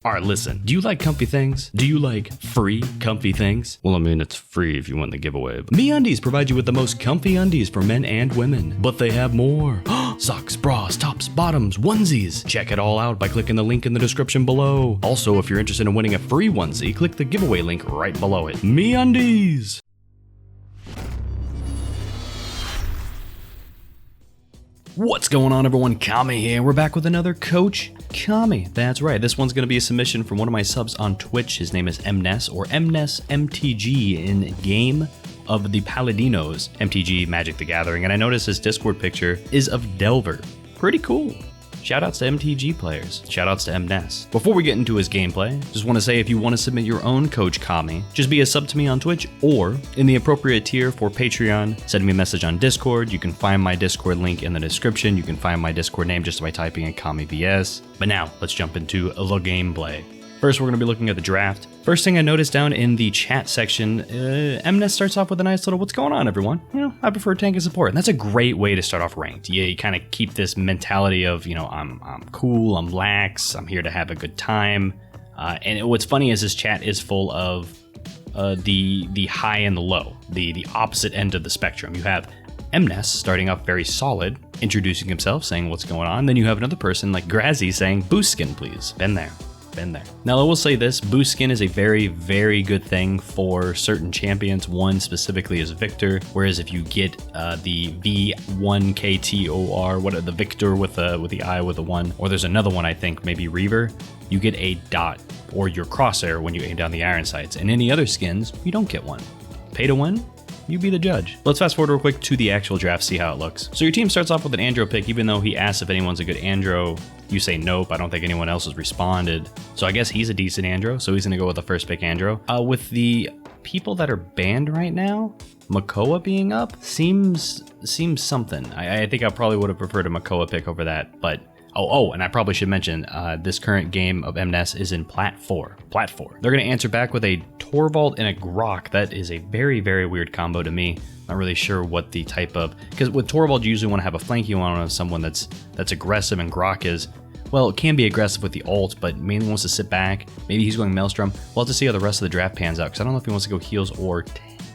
Alright, listen, do you like comfy things? Do you like free comfy things? Well, I mean, it's free if you win the giveaway. But MeUndies provide you with the most comfy undies for men and women. But they have more. Socks, bras, tops, bottoms, onesies. Check it all out by clicking the link in the description below. Also, if you're interested in winning a free onesie, click the giveaway link right below it. MeUndies! What's going on, everyone? Kami here. We're back with another Coach Kami. That's right. This one's going to be a submission from one of my subs on Twitch. His name is MNes, or MNesMTG in Game of the Paladinos, MTG Magic the Gathering. And I noticed his Discord picture is of Delver. Pretty cool. Shoutouts to MTG players. Shoutouts to MNes. Before we get into his gameplay, just want to say if you want to submit your own Coach Kami, just be a sub to me on Twitch or in the appropriate tier for Patreon. Send me a message on Discord. You can find my Discord link in the description. You can find my Discord name just by typing in KamiVS. But now, let's jump into the gameplay. First, we're going to be looking at the draft. First thing I noticed down in the chat section, MNes starts off with a nice little, what's going on, everyone? You know, I prefer tank and support. And that's a great way to start off ranked. Yeah, you kind of keep this mentality of, you know, I'm cool, I'm lax, I'm here to have a good time. And what's funny is this chat is full of the high and the low, the opposite end of the spectrum. You have MNes starting off very solid, introducing himself, saying what's going on. Then you have another person like Grazzy saying, boost skin, please. Been there. Now I will say this, boost skin is a very, very good thing for certain champions. One specifically is Victor, whereas if you get the V1KTOR, the Victor with the I with the 1, or there's another one I think, maybe Reaver, you get a dot or your crosshair when you aim down the iron sights. And any other skins, you don't get one. Pay to win? You be the judge. Let's fast forward real quick to the actual draft, see how it looks. So your team starts off with an Andro pick, even though he asks if anyone's a good Andro. You say nope, I don't think anyone else has responded. So I guess he's a decent Andro, so he's gonna go with the first pick Andro. With the people that are banned right now, Makoa being up seems something. I think I probably would have preferred a Makoa pick over that, but Oh, and I probably should mention, this current game of MNes is in Plat 4. They're going to answer back with a Torvald and a Grok. That is a very, very weird combo to me. Not really sure what the type of... Because with Torvald, you usually want to have a flank. You want to have someone that's aggressive, and Grok is... Well, it can be aggressive with the ult, but mainly wants to sit back. Maybe he's going Maelstrom. We'll have to see how the rest of the draft pans out, because I don't know if he wants to go heals or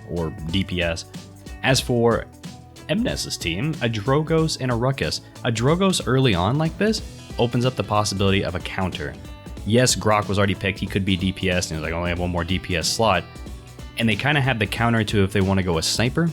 DPS. As for MNes' team, a Drogos and a Ruckus. A Drogos early on like this opens up the possibility of a counter. Yes, Grok was already picked, he could be DPS, and he's like, I only have one more DPS slot. And they kind of have the counter to if they want to go a sniper.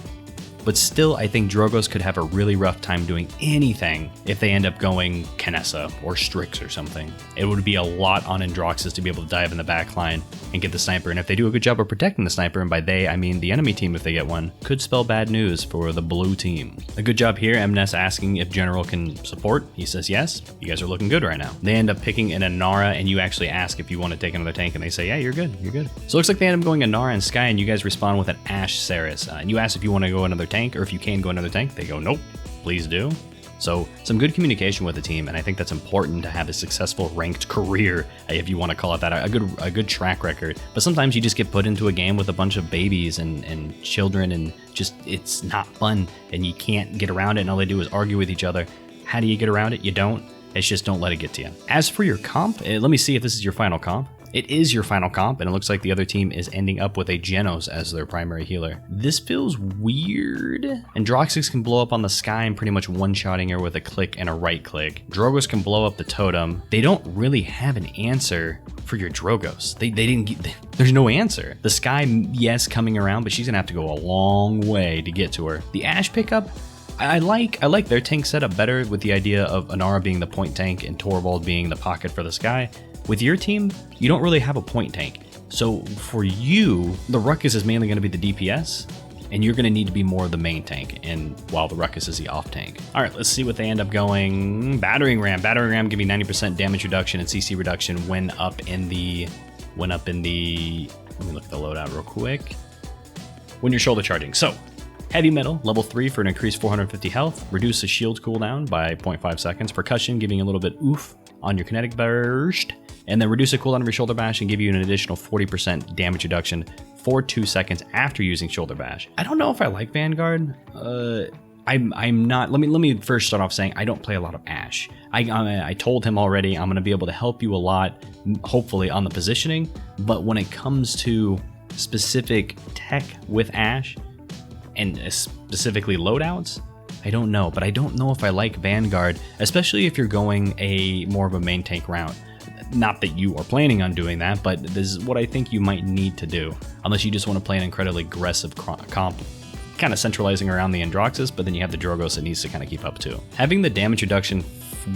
But still, I think Drogos could have a really rough time doing anything if they end up going Kinessa or Strix or something. It would be a lot on Androxus to be able to dive in the back line and get the sniper. And if they do a good job of protecting the sniper, and by they, I mean the enemy team if they get one, could spell bad news for the blue team. A good job here, MNes asking if General can support. He says yes. You guys are looking good right now. They end up picking an Inara, and you actually ask if you want to take another tank, and they say, yeah, you're good. So it looks like they end up going Inara and Sky, and you guys respond with an Ashe Saris. And you ask if you want to go another tank, or if you can go another tank. They go, nope, please do. So some good communication with the team, and I think that's important to have a successful ranked career, if you want to call it that, a good track record. But sometimes you just get put into a game with a bunch of babies and children, and just it's not fun, and you can't get around it, and all they do is argue with each other. How do you get around it? You don't. It's just don't let it get to you. As for your comp, let me see if this is your final comp. It is your final comp, and it looks like the other team is ending up with a Genos as their primary healer. This feels weird. Androxus can blow up on the Sky and pretty much one-shotting her with a click and a right click. Drogos can blow up the totem. They don't really have an answer for your Drogos. There's no answer. The Sky, yes, coming around, but she's gonna have to go a long way to get to her. The Ashe pickup, I like their tank setup better, with the idea of Inara being the point tank and Torvald being the pocket for the Sky. With your team, you don't really have a point tank. So for you, the Ruckus is mainly going to be the DPS, and you're going to need to be more of the main tank, and while the Ruckus is the off tank. All right, let's see what they end up going. Battering Ram. Battering Ram giving 90% damage reduction and CC reduction when up in the, let me look at the loadout real quick. When you're shoulder charging. So, Heavy Metal, level 3 for an increased 450 health. Reduce the shield cooldown by 0.5 seconds. Percussion, giving a little bit oof on your kinetic burst. And then reduce the cooldown of your shoulder bash and give you an additional 40% damage reduction for 2 seconds after using shoulder bash. I don't know if I like Vanguard. I'm not. Let me first start off saying I don't play a lot of Ashe. I told him already I'm going to be able to help you a lot, hopefully on the positioning. But when it comes to specific tech with Ashe, and specifically loadouts, I don't know. But I don't know if I like Vanguard, especially if you're going more of a main tank route. Not that you are planning on doing that, but this is what I think you might need to do, unless you just want to play an incredibly aggressive comp, kind of centralizing around the Androxus, but then you have the Drogoz that needs to kind of keep up too. Having the damage reduction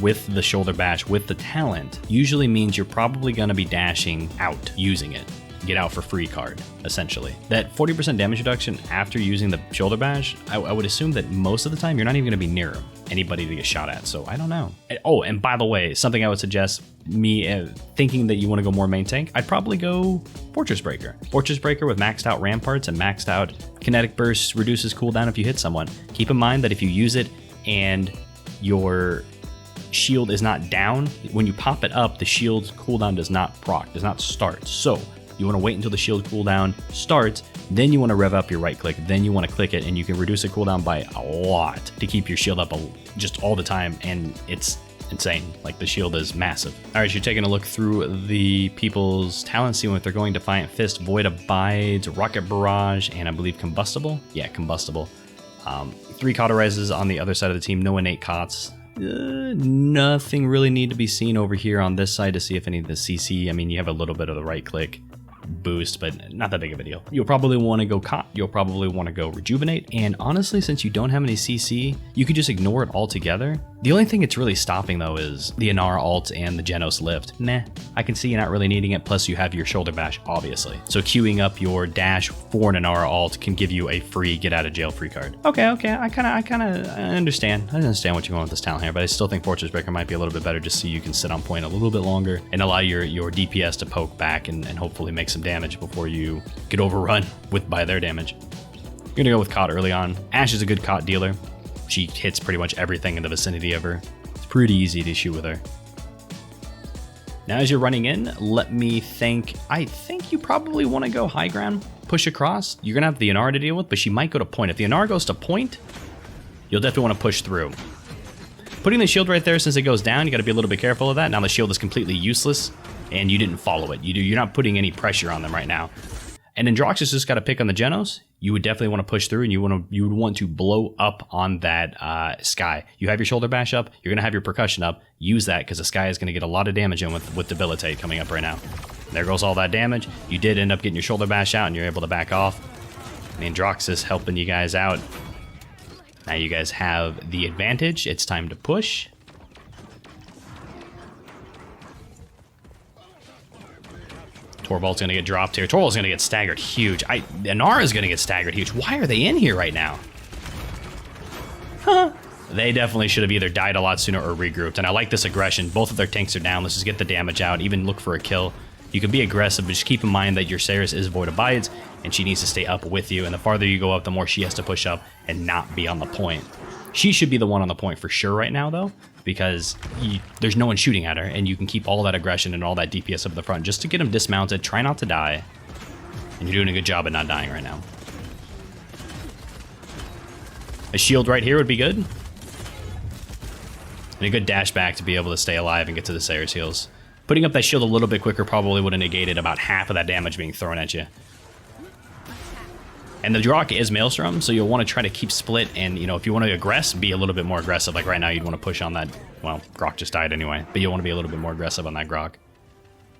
with the shoulder bash, with the talent, usually means you're probably going to be dashing out using it. Get out for free card, essentially. That 40% damage reduction after using the shoulder bash, I would assume that most of the time you're not even going to be near anybody to get shot at, so I don't know. Oh, and by the way, something I would suggest, me thinking that you want to go more main tank, I'd probably go Fortress Breaker. Fortress Breaker with maxed out ramparts and maxed out kinetic burst reduces cooldown if you hit someone. Keep in mind that if you use it and your shield is not down, when you pop it up, the shield's cooldown does not proc, does not start. So you want to wait until the shield cooldown starts, then you want to rev up your right click, then you want to click it, and you can reduce the cooldown by a lot to keep your shield up just all the time, and it's insane. Like, the shield is massive. All right, so you're taking a look through the people's talents, seeing what they're going. Defiant Fist, Void Abides, Rocket Barrage, and I believe Combustible. Yeah, Combustible. 3 cauterizes on the other side of the team, no innate cots. Nothing really need to be seen over here on this side to see if any of the CC, I mean, you have a little bit of the right click boost, but not that big of a deal. You'll probably want to go Cot, you'll probably want to go Rejuvenate, and honestly, since you don't have any CC, you could just ignore it altogether. The only thing it's really stopping though is the Inara ult and the Genos lift. Nah, I can see you're not really needing it, plus you have your shoulder bash, obviously. So queuing up your dash for an Inara ult can give you a free get out of jail free card. Okay, I understand. I understand what you're going with this talent here, but I still think Fortress Breaker might be a little bit better just so you can sit on point a little bit longer and allow your DPS to poke back and hopefully make some damage before you get overrun by their damage. You're gonna go with Cot early on. Ashe is a good Cot dealer. She hits pretty much everything in the vicinity of her. It's pretty easy to shoot with her. Now as you're running in, let me think. I think you probably want to go high ground, push across. You're gonna have the Inara to deal with, but she might go to point. If the Inara goes to point, you'll definitely want to push through. Putting the shield right there, since it goes down, you got to be a little bit careful of that. Now the shield is completely useless, and you didn't follow it. You're not putting any pressure on them right now. And Androxus just got to pick on the Genos. You would definitely want to push through, and you would want to blow up on that Sky. You have your shoulder bash up. You're going to have your percussion up. Use that, because the Sky is going to get a lot of damage in with Debilitate coming up right now. There goes all that damage. You did end up getting your shoulder bash out, and you're able to back off. And Androxus helping you guys out. Now you guys have the advantage. It's time to push. Torvald's gonna get dropped here. Torvald's gonna get staggered huge. Inara's gonna get staggered huge. Why are they in here right now? Huh. They definitely should have either died a lot sooner or regrouped. And I like this aggression. Both of their tanks are down. Let's just get the damage out. Even look for a kill. You can be aggressive, but just keep in mind that your Ceres is Void Abides, and she needs to stay up with you. And the farther you go up, the more she has to push up and not be on the point. She should be the one on the point for sure right now, though, because there's no one shooting at her, and you can keep all that aggression and all that DPS up at the front just to get them dismounted. Try not to die, and you're doing a good job at not dying right now. A shield right here would be good, and a good dash back to be able to stay alive and get to the Ceres heals. Putting up that shield a little bit quicker probably would have negated about half of that damage being thrown at you. And the Drock is Maelstrom, so you'll want to try to keep split, and if you want to aggress, be a little bit more aggressive. Like right now, you'd want to push on that. Well, Grok just died anyway, but you'll want to be a little bit more aggressive on that Grok.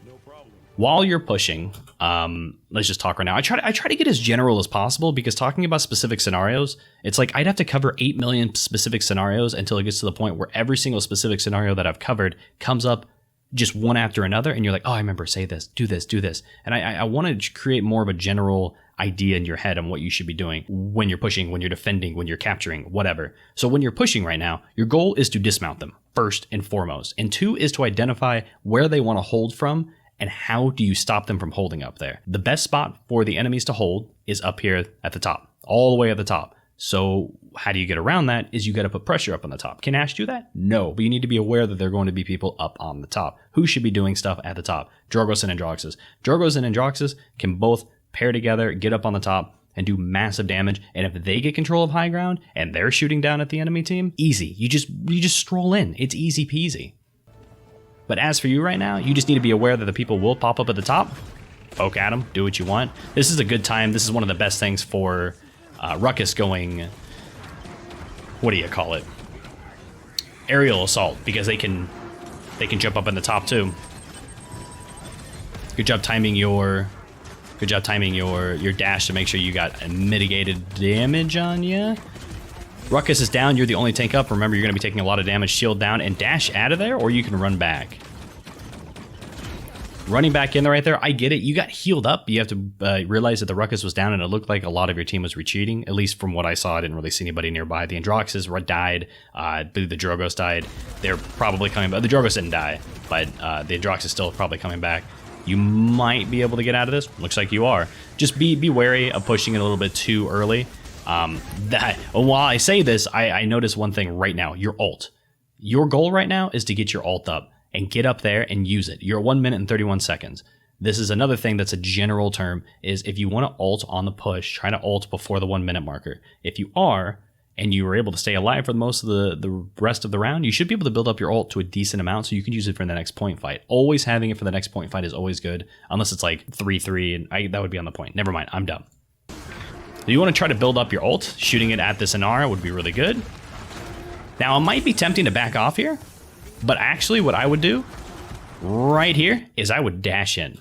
No problem. While you're pushing, let's just talk right now. I try to get as general as possible, because talking about specific scenarios, it's like I'd have to cover 8 million specific scenarios until it gets to the point where every single specific scenario that I've covered comes up just one after another, and you're like, oh, I remember, say this, do this, do this. And I want to create more of a general idea in your head on what you should be doing when you're pushing, when you're defending, when you're capturing, whatever. So when you're pushing right now, your goal is to dismount them first and foremost. And 2 is to identify where they want to hold from and how do you stop them from holding up there. The best spot for the enemies to hold is up here at the top, all the way at the top. So how do you get around that is you got to put pressure up on the top. Can Ashe do that? No, but you need to be aware that there are going to be people up on the top. Who should be doing stuff at the top? Drogoz and Androxus. Drogoz and Androxus can both pair together, get up on the top, and do massive damage. And if they get control of high ground and they're shooting down at the enemy team, easy. You just stroll in. It's easy peasy. But as for you right now, you just need to be aware that the people will pop up at the top. Poke at them, do what you want. This is a good time. This is one of the best things for Ruckus going, what do you call it? Aerial assault, because they can jump up in the top too. Good job timing your dash to make sure you got a mitigated damage on you. Ruckus is down, you're the only tank up. Remember, you're gonna be taking a lot of damage. Shield down and dash out of there, or you can run back. Running back in there right there, I get it. You got healed up. You have to realize that the Ruckus was down and it looked like a lot of your team was retreating. At least from what I saw, I didn't really see anybody nearby. The Androxes died. I believe the Drogos died. They're probably coming back. The Drogos didn't die, but the Androx is still probably coming back. You might be able to get out of this. Looks like you are. Just be wary of pushing it a little bit too early. While I say this, I notice one thing right now. Your ult. Your goal right now is to get your ult up and get up there and use it. You're 1 minute and 31 seconds. This is another thing that's a general term, is if you want to ult on the push, try to ult before the 1 minute marker. If you are, and you were able to stay alive for most of the rest of the round, you should be able to build up your ult to a decent amount so you can use it for the next point fight. Always having it for the next point fight is always good, unless it's like 3-3, and that would be on the point. Never mind, I'm dumb. So you want to try to build up your ult. Shooting it at this Inara would be really good. Now, it might be tempting to back off here, but actually what I would do right here is I would dash in.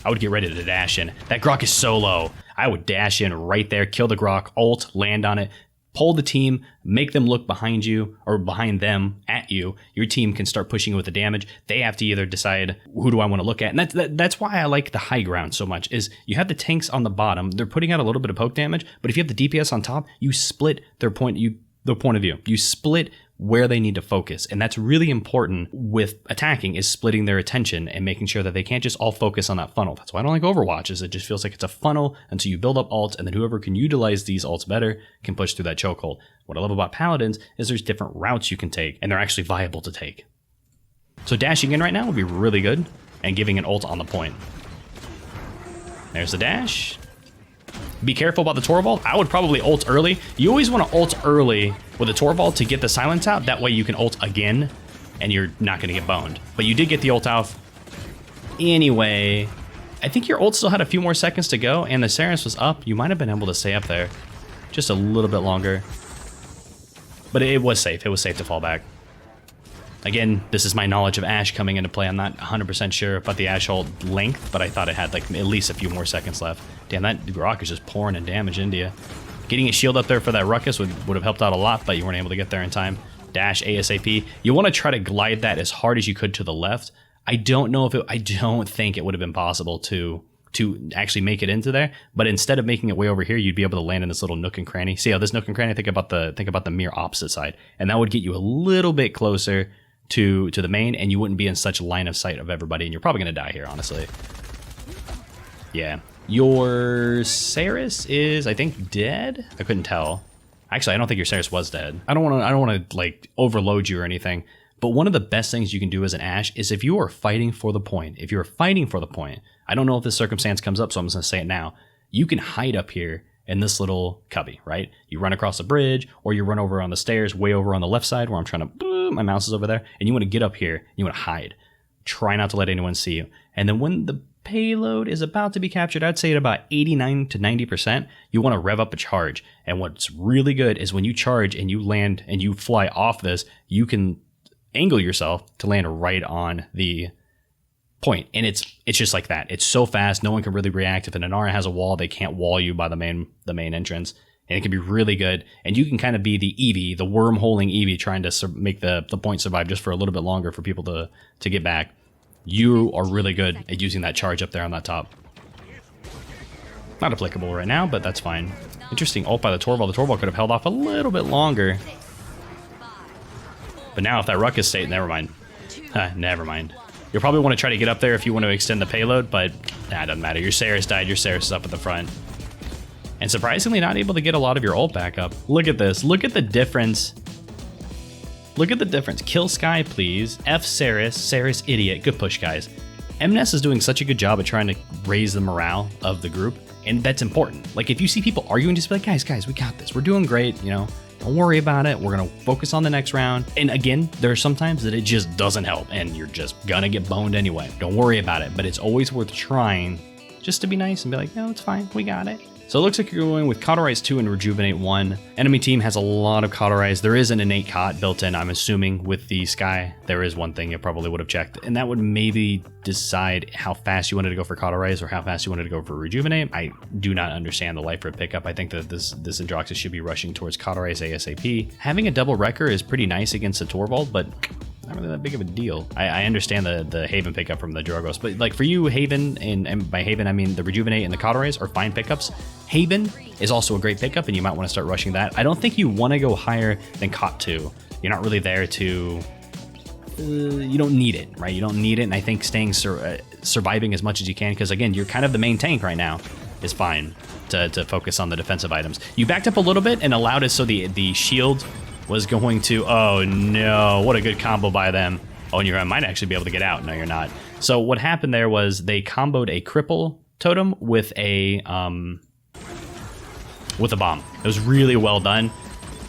I would get ready to dash in. That Grok is so low. I would dash in right there, kill the Grok, ult, land on it, pull the team, make them look behind you or behind them at you. Your team can start pushing with the damage. They have to either decide, who do I want to look at? And that's why I like the high ground so much, is you have the tanks on the bottom. They're putting out a little bit of poke damage, but if you have the DPS on top, you split their point of view. You split where they need to focus. And that's really important with attacking, is splitting their attention and making sure that they can't just all focus on that funnel. That's why I don't like Overwatch, is it just feels like it's a funnel until you build up ults, and then whoever can utilize these ults better can push through that chokehold. What I love about Paladins is there's different routes you can take, and they're actually viable to take. So dashing in right now would be really good, and giving an ult on the point. There's the dash. Be careful about the Torvald. I would probably ult early. You always want to ult early with a Torvald to get the silence out. That way you can ult again and you're not going to get boned. But you did get the ult out. Anyway, I think your ult still had a few more seconds to go and the Saris was up. You might have been able to stay up there just a little bit longer. But it was safe. It was safe to fall back. Again, this is my knowledge of Ashe coming into play. I'm not 100% sure about the Ashe ult length, but I thought it had like at least a few more seconds left. Damn, that Grok is just pouring in damage into you. Getting a shield up there for that Ruckus would have helped out a lot, but you weren't able to get there in time. Dash ASAP. You want to try to glide that as hard as you could to the left. I don't think it would have been possible to actually make it into there, but instead of making it way over here, you'd be able to land in this little nook and cranny. See how this nook and cranny? Think about the mere opposite side, and that would get you a little bit closer to the main, and you wouldn't be in such line of sight of everybody, and you're probably gonna die here, honestly. Yeah, your Saris is, I think, dead. I couldn't tell. Actually, I don't think your Saris was dead. I don't want to like overload you or anything. But one of the best things you can do as an Ashe is if you are fighting for the point. If you're fighting for the point, I don't know if this circumstance comes up, so I'm just gonna say it now. You can hide up here in this little cubby, right? You run across the bridge, or you run over on the stairs, way over on the left side where I'm trying to. My mouse is over there, and you want to get up here. And you want to hide. Try not to let anyone see you. And then when the payload is about to be captured, I'd say at about 89 to 90%, you want to rev up a charge. And what's really good is when you charge and you land and you fly off this, you can angle yourself to land right on the point. And it's just like that. It's so fast. No one can really react. If an Inara has a wall, they can't wall you by the main entrance. And it can be really good. And you can kind of be the Eevee, the wormholing Eevee, trying to make the point survive just for a little bit longer for people to get back. You are really good at using that charge up there on that top. Not applicable right now, but that's fine. Interesting ult by the Torvald. The Torvald could have held off a little bit longer. But now if that Ruckus stayed, never mind. Never mind. You'll probably want to try to get up there if you want to extend the payload, but it doesn't matter. Your Saris died. Your Saris is up at the front. And surprisingly not able to get a lot of your ult back up. Look at this. Look at the difference. Look at the difference. Kill Sky, please. F Saris. Saris idiot. Good push, guys. MNes is doing such a good job at trying to raise the morale of the group, and that's important. Like, if you see people arguing, just be like, guys, we got this. We're doing great, you know? Don't worry about it. We're gonna focus on the next round. And again, there are some times that it just doesn't help, and you're just gonna get boned anyway. Don't worry about it, but it's always worth trying just to be nice and be like, no, it's fine, we got it. So it looks like you're going with Cauterize 2 and Rejuvenate 1. Enemy team has a lot of Cauterize. There is an innate caught built in, I'm assuming, with the Sky. There is one thing you probably would have checked, and that would maybe decide how fast you wanted to go for Cauterize or how fast you wanted to go for Rejuvenate. I do not understand the Life Rip pickup. I think that this Androxus should be rushing towards Cauterize ASAP. Having a double Wrecker is pretty nice against a Torvald, but not really that big of a deal. I understand the Haven pickup from the Drogos, but like for you, Haven, and by Haven I mean the Rejuvenate and the Cauterize are fine pickups. Haven is also a great pickup, and you might want to start rushing that. I don't think you want to go higher than Cot 2. You're not really there to... you don't need it, right? You don't need it, and I think staying surviving as much as you can, because again, you're kind of the main tank right now, is fine to focus on the defensive items. You backed up a little bit and allowed it so the shield was going to... Oh no, what a good combo by them. Oh, and you might actually be able to get out. No, you're not. So what happened there was they comboed a cripple totem with a bomb. It was really well done.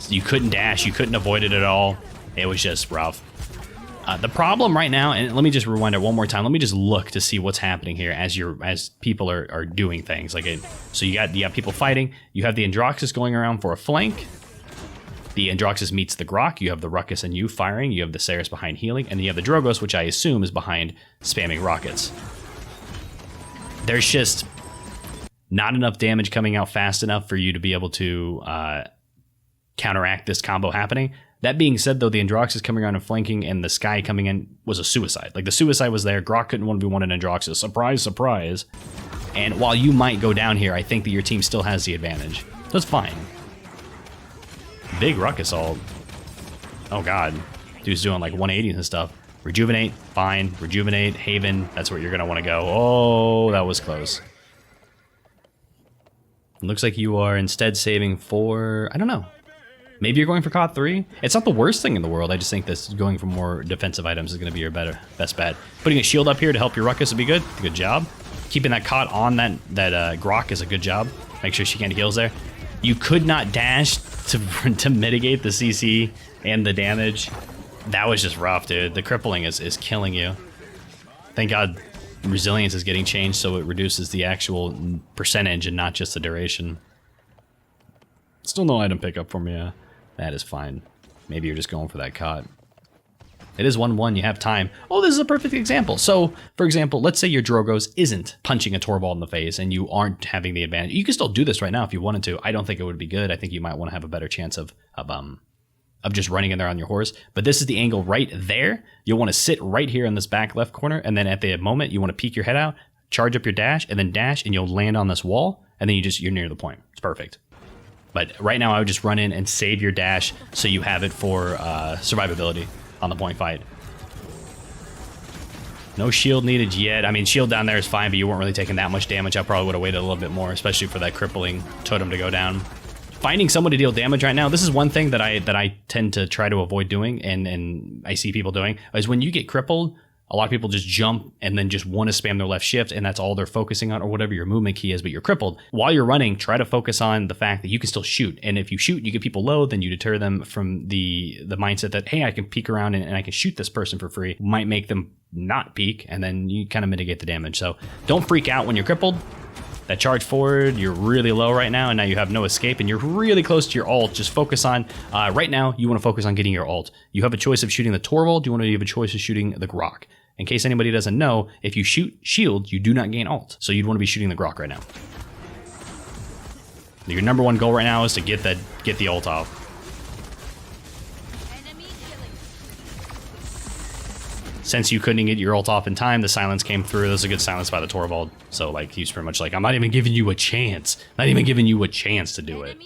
You couldn't dash, you couldn't avoid it at all. It was just rough. The problem right now, and let me just rewind it one more time. Let me just look to see what's happening here as people are doing things. So you got people fighting. You have the Androxus going around for a flank. The Androxus meets the Grok. You have the Ruckus and you firing. You have the Ceres behind healing, and then you have the Drogos, which I assume is behind spamming rockets. There's just not enough damage coming out fast enough for you to be able to counteract this combo happening. That being said, though, the Androxus coming around and flanking and the Sky coming in was a suicide. Like, the suicide was there. Grok couldn't 1v1 an Androxus. Surprise, surprise. And while you might go down here, I think that your team still has the advantage. So it's fine. Big Ruckus ult. Oh, God. Dude's doing, like, 180s and stuff. Rejuvenate, fine. Rejuvenate, Haven. That's where you're going to want to go. Oh, that was close. It looks like you are instead saving for... I don't know. Maybe you're going for COD 3. It's not the worst thing in the world. I just think this going for more defensive items is going to be your best bet. Putting a shield up here to help your Ruckus would be good. Good job. Keeping that COD on that Grok is a good job. Make sure she can't heals there. You could not dash to mitigate the CC and the damage. That was just rough, dude. The crippling is killing you. Thank God resilience is getting changed so it reduces the actual percentage and not just the duration. Still no item pickup for me. That is fine. Maybe you're just going for that COD. It is 1-1, you have time. Oh, this is a perfect example. So, for example, let's say your Drogos isn't punching a Torvald in the face and you aren't having the advantage. You can still do this right now if you wanted to. I don't think it would be good. I think you might want to have a better chance of just running in there on your horse. But this is the angle right there. You'll want to sit right here in this back left corner, and then at the moment, you want to peek your head out, charge up your dash, and then dash, and you'll land on this wall, and then you're near the point. It's perfect. But right now, I would just run in and save your dash so you have it for survivability on the point fight. No shield needed yet. I mean, shield down there is fine, but you weren't really taking that much damage. I probably would have waited a little bit more, especially for that crippling totem to go down. Finding someone to deal damage right now, this is one thing that I tend to try to avoid doing, and I see people doing, is when you get crippled, a lot of people just jump and then just want to spam their left shift, and that's all they're focusing on, or whatever your movement key is, but you're crippled. While you're running, try to focus on the fact that you can still shoot, and if you shoot, you get people low, then you deter them from the mindset that, hey, I can peek around and I can shoot this person for free. Might make them not peek, and then you kind of mitigate the damage. So don't freak out when you're crippled. That charge forward, you're really low right now, and now you have no escape, and you're really close to your ult. Just focus on, right now, you want to focus on getting your ult. You have a choice of shooting the Torvald, you have a choice of shooting the Grok. In case anybody doesn't know, if you shoot shield, you do not gain ult. So you'd want to be shooting the Grok right now. Your number one goal right now is to get the ult off. Since you couldn't get your ult off in time, the silence came through. That was a good silence by the Torvald. So like he's pretty much like, I'm not even giving you a chance. Not even giving you a chance to do it.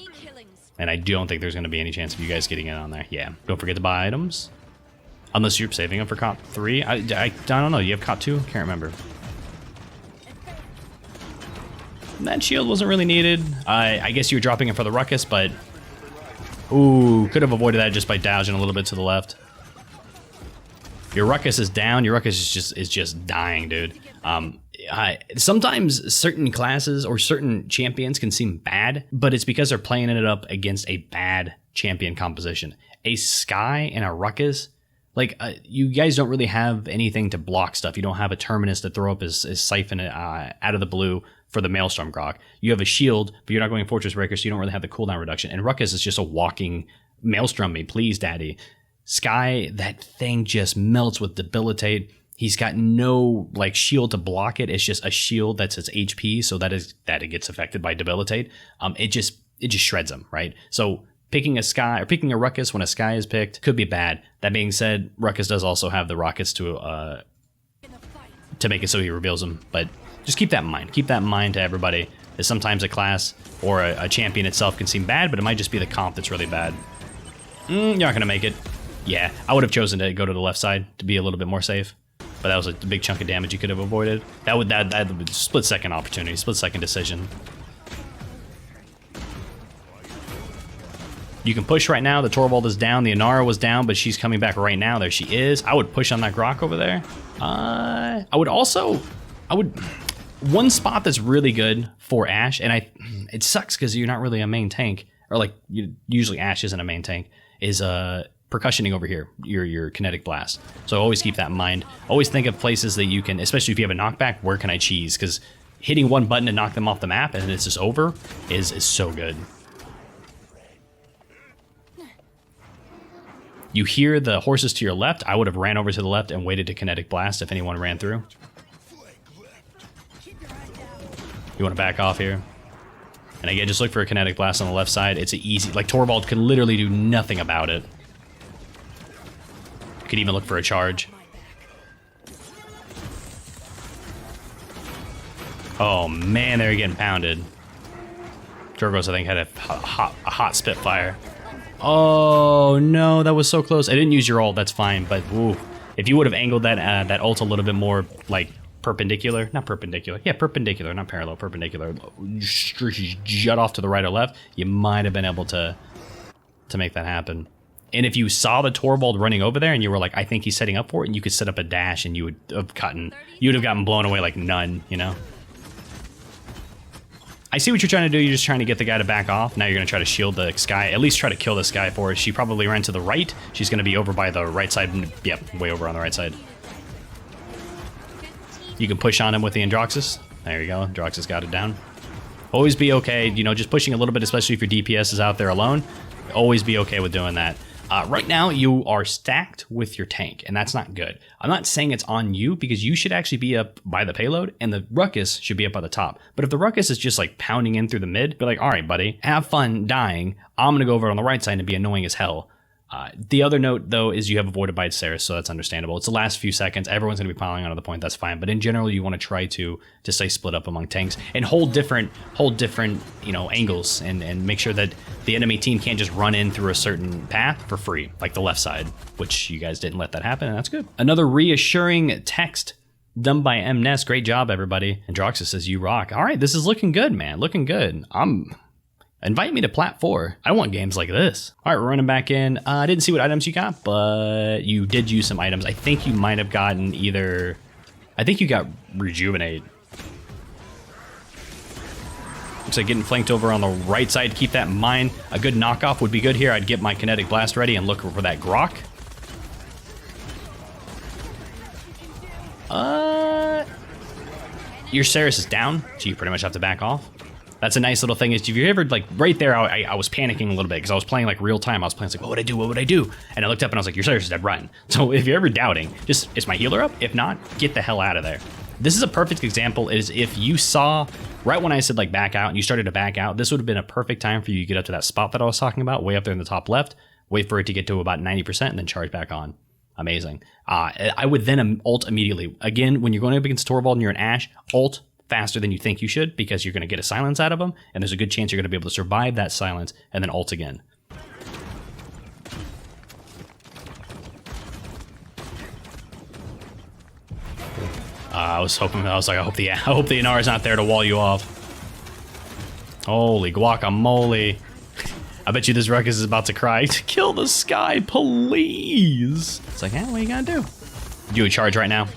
And I don't think there's going to be any chance of you guys getting in on there. Yeah. Don't forget to buy items. Unless you're saving them for COP 3. I don't know. You have COP 2? Can't remember. That shield wasn't really needed. I guess you were dropping it for the Ruckus, but... Ooh, could have avoided that just by dodging a little bit to the left. Your Ruckus is down. Your Ruckus is just dying, dude. Sometimes certain classes or certain champions can seem bad, but it's because they're playing it up against a bad champion composition. A Sky and a Ruckus, like you guys don't really have anything to block stuff. You don't have a Terminus to throw up his Siphon out of the blue for the Maelstrom Grok. You have a shield, but you're not going Fortress Breaker, so you don't really have the cooldown reduction. And Ruckus is just a walking Maelstrom me, please, daddy. Sky, that thing just melts with Debilitate. He's got no like shield to block it. It's just a shield that's its HP, so that it gets affected by Debilitate. It just shreds him, right? So picking a Sky or picking a Ruckus when a Sky is picked could be bad. That being said, Ruckus does also have the rockets to make it so he reveals them. But just keep that in mind. Keep that in mind to everybody. That sometimes a class or a champion itself can seem bad, but it might just be the comp that's really bad. You're not gonna make it. Yeah, I would have chosen to go to the left side to be a little bit more safe. But that was a big chunk of damage you could have avoided. That would split second opportunity, split second decision. You can push right now. The Torvald is down. The Inara was down, but she's coming back right now. There she is. I would push on that Grok over there. One spot that's really good for Ashe, and it sucks because you're not really a main tank, or like usually Ashe isn't a main tank, is percussioning over here, your kinetic blast. So always keep that in mind. Always think of places that you can, especially if you have a knockback, where can I cheese? Because hitting one button to knock them off the map and it's just over is so good. You hear the horses to your left. I would have ran over to the left and waited to kinetic blast if anyone ran through. You want to back off here. And again, just look for a kinetic blast on the left side. It's an easy, like Torvald can literally do nothing about it. You could even look for a charge. Oh man, they're getting pounded. Jorgos, I think, had a hot Spitfire. Oh no, that was so close. I didn't use your ult, that's fine, but ooh, if you would have angled that ult a little bit more like perpendicular, not perpendicular, yeah, perpendicular, not parallel, perpendicular, jut off to the right or left, you might have been able to make that happen. And if you saw the Torvald running over there and you were like, I think he's setting up for it, and you could set up a dash and you would have gotten blown away like none, you know? I see what you're trying to do. You're just trying to get the guy to back off. Now you're going to try to shield the Sky. At least try to kill this guy for her. She probably ran to the right. She's going to be over by the right side. Yep, way over on the right side. You can push on him with the Androxus. There you go. Androxus got it down. Always be okay, you know, just pushing a little bit, especially if your DPS is out there alone. Always be okay with doing that. Right now, you are stacked with your tank, and that's not good. I'm not saying it's on you, because you should actually be up by the payload, and the Ruckus should be up by the top. But if the Ruckus is just like pounding in through the mid, be like, all right, buddy, have fun dying. I'm going to go over on the right side and be annoying as hell. The other note, though, is you have avoided by Ceres, so that's understandable. It's the last few seconds. Everyone's going to be piling onto the point. That's fine. But in general, you want to try to stay split up among tanks and hold different, you know, angles and make sure that the enemy team can't just run in through a certain path for free, like the left side, which you guys didn't let that happen, and that's good. Another reassuring text done by MNes. Great job, everybody. Androxus says, you rock. All right, this is looking good, man. Looking good. Invite me to Plat 4. I want games like this. All right, we're running back in. I didn't see what items you got, but you did use some items. I think you might have gotten either... I think you got Rejuvenate. Looks like getting flanked over on the right side. Keep that in mind. A good knockoff would be good here. I'd get my Kinetic Blast ready and look for that Grok. Your Ceres is down, so you pretty much have to back off. That's a nice little thing. Is if you ever, like, right there, I was panicking a little bit because I was playing like real time. I was playing like, what would I do? What would I do? And I looked up and I was like, your Ceres is dead, run. So if you're ever doubting, just, is my healer up? If not, get the hell out of there. This is a perfect example. Is if you saw right when I said like back out and you started to back out, this would have been a perfect time for you to get up to that spot that I was talking about, way up there in the top left, wait for it to get to about 90% and then charge back on. Amazing. I would then ult immediately. Again, when you're going up against Torvald and you're an Ashe, ult faster than you think you should, because you're going to get a silence out of them, and there's a good chance you're going to be able to survive that silence and then ult again. I was like, I hope the Inara's not there to wall you off. Holy guacamole. I bet you this Ruckus is about to cry, kill the Sky, please. It's like, what are you gonna do? Do a charge right now?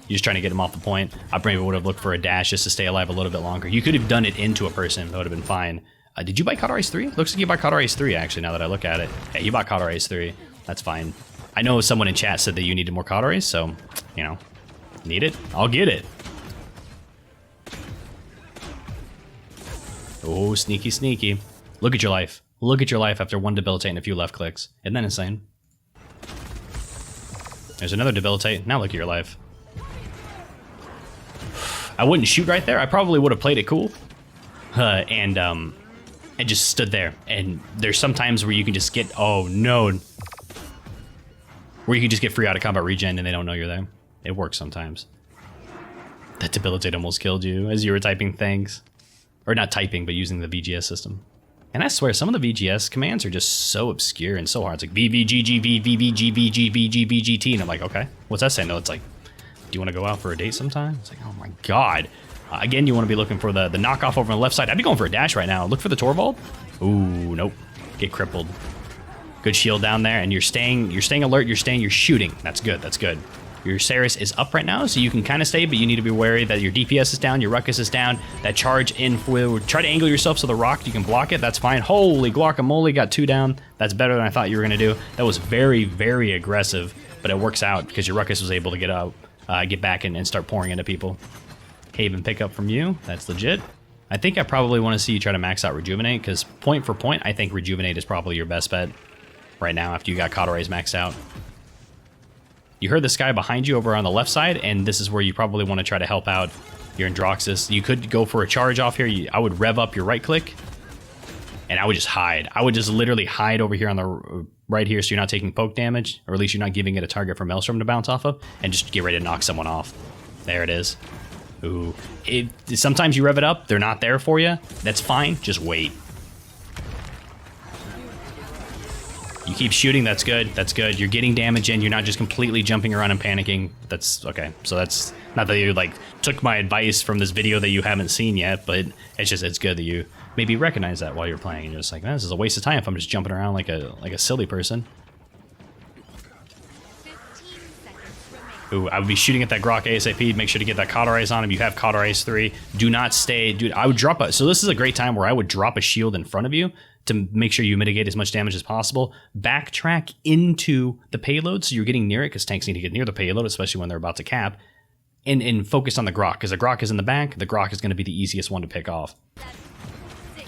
You're just trying to get him off the point. I maybe would have looked for a dash just to stay alive a little bit longer. You could have done it into a person. That would have been fine. Did you buy Cauterize 3? Looks like you bought Cauterize 3, actually, now that I look at it. Yeah, you bought Cauterize 3. That's fine. I know someone in chat said that you needed more Cauterize, so, you know, need it? I'll get it. Oh, sneaky, sneaky. Look at your life. Look at your life after one debilitate and a few left clicks. Isn't that insane? There's another debilitate. Now look at your life. I wouldn't shoot right there. I probably would have played it cool. And just stood there. And there's some times where you can just get, oh no. Where you can just get free out of combat regen and they don't know you're there. It works sometimes. That debilitate almost killed you as you were typing things. Or not typing, but using the VGS system. And I swear, some of the VGS commands are just so obscure and so hard. It's like VVGG, VVGVG, VGVGT. And I'm like, okay, what's that saying? No, it's like, do you want to go out for a date sometime? It's like, oh my God. Again, you want to be looking for the knockoff over on the left side. I'd be going for a dash right now. Look for the Torvald. Ooh, nope. Get crippled. Good shield down there, and you're staying alert, you're shooting. That's good, that's good. Your Ceres is up right now, so you can kind of stay, but you need to be wary that your DPS is down, your Ruckus is down, that charge in forward. Try to angle yourself so the rock, you can block it, that's fine. Holy guacamole, got 2 down. That's better than I thought you were gonna do. That was very, very aggressive, but it works out because your Ruckus was able to get out, get back and start pouring into people. Haven pickup from you, that's legit. I think I probably want to see you try to max out Rejuvenate, because point for point, I think Rejuvenate is probably your best bet right now after you got Cauterize maxed out. You heard this guy behind you over on the left side, and this is where you probably want to try to help out your Androxus. You could go for a charge off here. I would rev up your right click, and I would just hide. I would just literally hide over here on the right here so you're not taking poke damage, or at least you're not giving it a target for Maelstrom to bounce off of, and just get ready to knock someone off. There it is. Ooh. Sometimes you rev it up, they're not there for you. That's fine, just wait. You keep shooting, that's good, that's good. You're getting damage in, you're not just completely jumping around and panicking. That's okay. So that's not that you like took my advice from this video that you haven't seen yet, but it's good that you maybe recognize that while you're playing and you're just like, man, this is a waste of time if I'm just jumping around like a silly person. Ooh, I would be shooting at that Grok ASAP. Make sure to get that Cauterize on him. You have Cauterize 3. Do not stay. Dude, I would drop a... So this is a great time where I would drop a shield in front of you to make sure you mitigate as much damage as possible. Backtrack into the payload so you're getting near it, because tanks need to get near the payload, especially when they're about to cap. And focus on the Grok, because the Grok is in the back. The Grok is going to be the easiest one to pick off.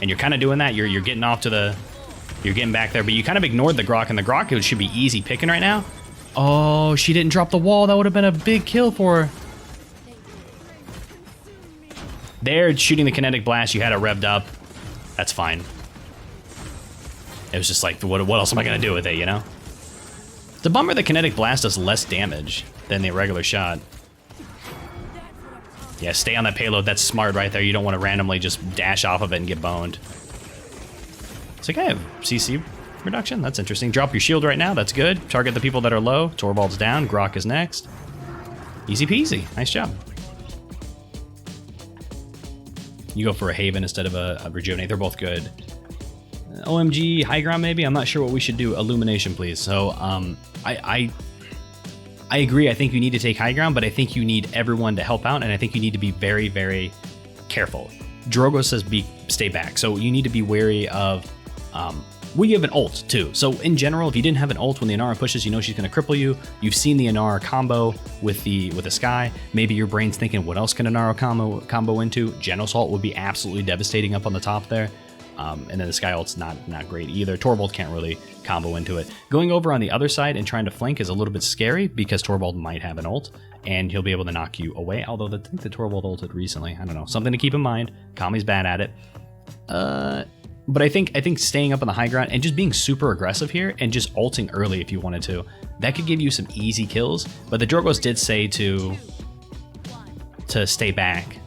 And you're kind of doing that. You're getting off to the... You're getting back there, but you kind of ignored the Grok, and the Grok should be easy picking right now. Oh, she didn't drop the wall. That would have been a big kill for her. There, shooting the kinetic blast. You had it revved up. That's fine. It was just like, what else am I going to do with it, you know? It's a bummer the kinetic blast does less damage than the regular shot. Yeah, stay on that payload. That's smart right there. You don't want to randomly just dash off of it and get boned. It's like, I have CC reduction. That's interesting. Drop your shield right now. That's good. Target the people that are low. Torvald's down. Grok is next. Easy peasy. Nice job. You go for a Haven instead of a Rejuvenate. They're both good. OMG, high ground maybe? I'm not sure what we should do. Illumination, please. So, I agree. I think you need to take high ground, but I think you need everyone to help out, and I think you need to be very, very careful. Drogo says stay back. So you need to be wary of... we have an ult too. So in general, if you didn't have an ult when the Inara pushes, you know she's going to cripple you. You've seen the Inara combo with the Sky. Maybe your brain's thinking, what else can Inara combo into? Genosalt would be absolutely devastating up on the top there. And then the Sky ult's not great either. Torvald can't really combo into it. Going over on the other side and trying to flank is a little bit scary because Torvald might have an ult and he'll be able to knock you away. Although I think the Torvald ulted recently. I don't know. Something to keep in mind. Kami's bad at it. But I think staying up on the high ground and just being super aggressive here and just ulting early if you wanted to, that could give you some easy kills. But the Drogos did say to stay back.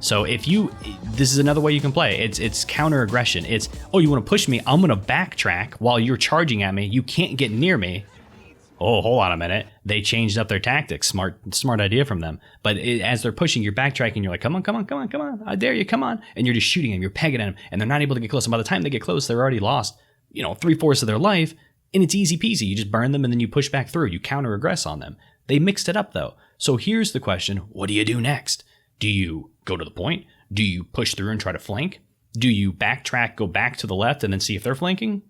So if this is another way you can play. It's counter aggression. It's, oh, you want to push me? I'm going to backtrack while you're charging at me. You can't get near me. Oh, hold on a minute. They changed up their tactics. Smart idea from them. But as they're pushing, you're backtracking. You're like, come on. I dare you, come on. And you're just shooting them. You're pegging at them. And they're not able to get close. And by the time they get close, they're already lost, 3/4 of their life. And it's easy peasy. You just burn them and then you push back through. You counter aggress on them. They mixed it up though. So here's the question, what do you do next? Do you go to the point? Do you push through and try to flank? Do you backtrack, go back to the left and then see if they're flanking?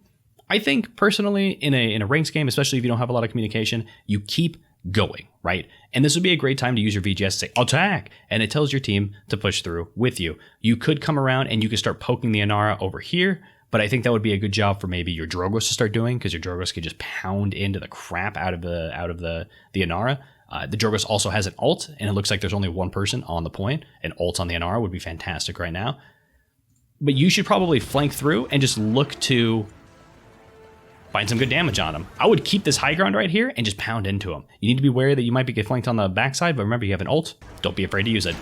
I think personally in a ranks game, especially if you don't have a lot of communication, you keep going, right? And this would be a great time to use your VGS to say, attack! And it tells your team to push through with you. You could come around and you could start poking the Inara over here, but I think that would be a good job for maybe your Drogos to start doing, because your Drogos could just pound into the crap out of the Inara. The Drogos also has an ult, and it looks like there's only one person on the point. An ult on the Inara would be fantastic right now. But you should probably flank through and just look to find some good damage on him. I would keep this high ground right here and just pound into him. You need to be wary that you might get flanked on the backside, but remember you have an ult. Don't be afraid to use it.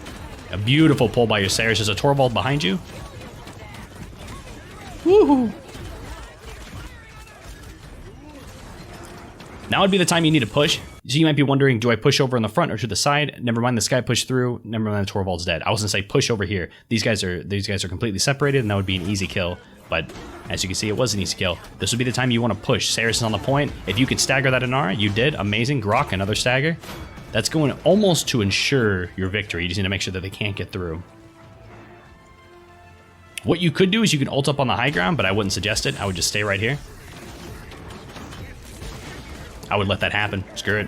A beautiful pull by your Saris. There's a Torvald behind you. Woohoo! Now would be the time you need to push. So you might be wondering, do I push over on the front or to the side? Never mind, this guy pushed through. Never mind, the Torvald's dead. I was gonna say push over here. These guys are completely separated, and that would be an easy kill. But as you can see, it was an easy kill. This would be the time you want to push. Saris is on the point. If you could stagger that Inara, you did. Amazing. Grok, another stagger. That's going almost to ensure your victory. You just need to make sure that they can't get through. What you could do is you can ult up on the high ground, but I wouldn't suggest it. I would just stay right here. I would let that happen. Screw it.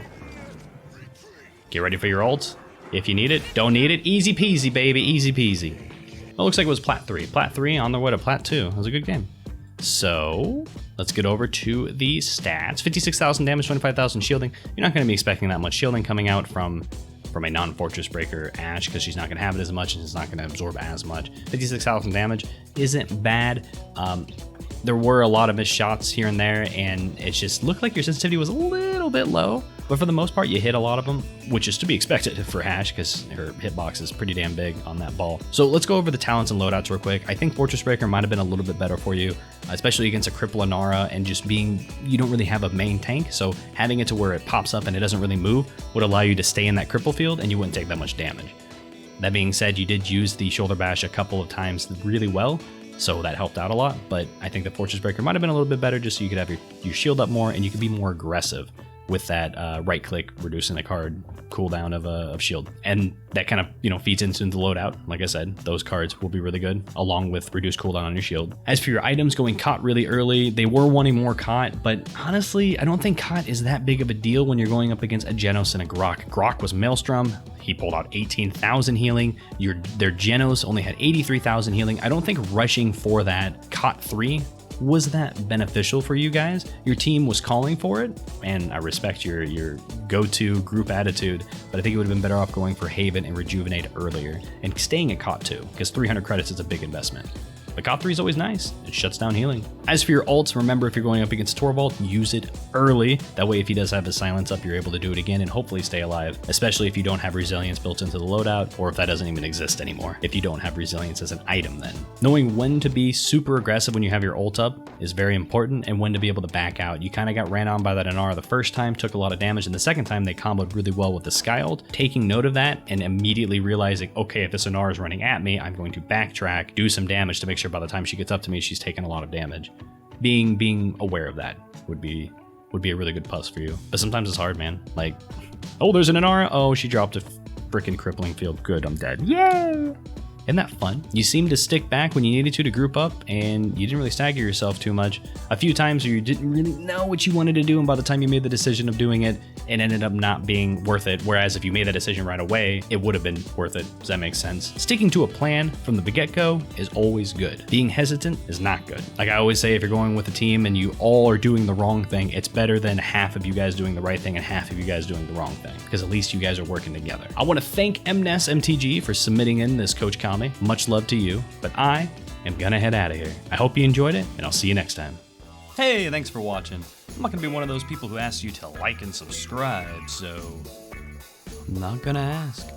Get ready for your ult. If you need it, don't need it. Easy peasy, baby. Easy peasy. Well, looks like it was Plat 3. Plat 3 on their way to Plat 2. It was a good game. So let's get over to the stats. 56,000 damage, 25,000 shielding. You're not going to be expecting that much shielding coming out from a non-Fortress Breaker Ashe, because she's not going to have it as much and it's not going to absorb as much. 56,000 damage isn't bad. There were a lot of missed shots here and there, and it just looked like your sensitivity was a little bit low. But for the most part, you hit a lot of them, which is to be expected for Ashe, because her hitbox is pretty damn big on that ball. So let's go over the talents and loadouts real quick. I think Fortress Breaker might have been a little bit better for you, especially against a Cripple Inara, and just being, you don't really have a main tank, so having it to where it pops up and it doesn't really move would allow you to stay in that cripple field and you wouldn't take that much damage. That being said, you did use the shoulder bash a couple of times really well, so that helped out a lot, but I think the Fortress Breaker might have been a little bit better just so you could have your shield up more and you could be more aggressive with that right click, reducing the card cooldown of shield. And that kind of, feeds into the loadout. Like I said, those cards will be really good, along with reduced cooldown on your shield. As for your items, going Cot really early, they were wanting more Cot, but honestly, I don't think Cot is that big of a deal when you're going up against a Genos and a Grok. Grok was Maelstrom. He pulled out 18,000 healing. Their Genos only had 83,000 healing. I don't think rushing for that Cot 3 was that beneficial for you guys. Your team was calling for it, and I respect your go-to group attitude, but I think it would have been better off going for Haven and Rejuvenate earlier and staying at COT 2, because 300 credits is a big investment. But COT 3 is always nice. It shuts down healing. As for your ults, remember, if you're going up against Torvald, use it early. That way, if he does have his silence up, you're able to do it again and hopefully stay alive, especially if you don't have resilience built into the loadout, or if that doesn't even exist anymore. If you don't have resilience as an item, then. Knowing when to be super aggressive when you have your ult up is very important, and when to be able to back out. You kind of got ran on by that Inara the first time, took a lot of damage, and the second time they comboed really well with the Sky ult. Taking note of that and immediately realizing, okay, if this Inara is running at me, I'm going to backtrack, do some damage to make sure by the time she gets up to me, she's taking a lot of damage. Being aware of that would be a really good plus for you. But sometimes it's hard, man. Like, oh, there's an Inara. Oh, she dropped a freaking crippling field. Good, I'm dead. Yay! Isn't that fun? You seemed to stick back when you needed to group up, and you didn't really stagger yourself too much. A few times where you didn't really know what you wanted to do, and by the time you made the decision of doing it, it ended up not being worth it. Whereas if you made that decision right away, it would have been worth it. Does that make sense? Sticking to a plan from the get-go is always good. Being hesitant is not good. Like I always say, if you're going with a team and you all are doing the wrong thing, it's better than half of you guys doing the right thing and half of you guys doing the wrong thing, because at least you guys are working together. I want to thank MNesMTG for submitting in this Coach Kami. Much love to you, but I am gonna head out of here. I hope you enjoyed it, and I'll see you next time. Hey, thanks for watching. I'm not gonna be one of those people who asks you to like and subscribe, so I'm not gonna ask.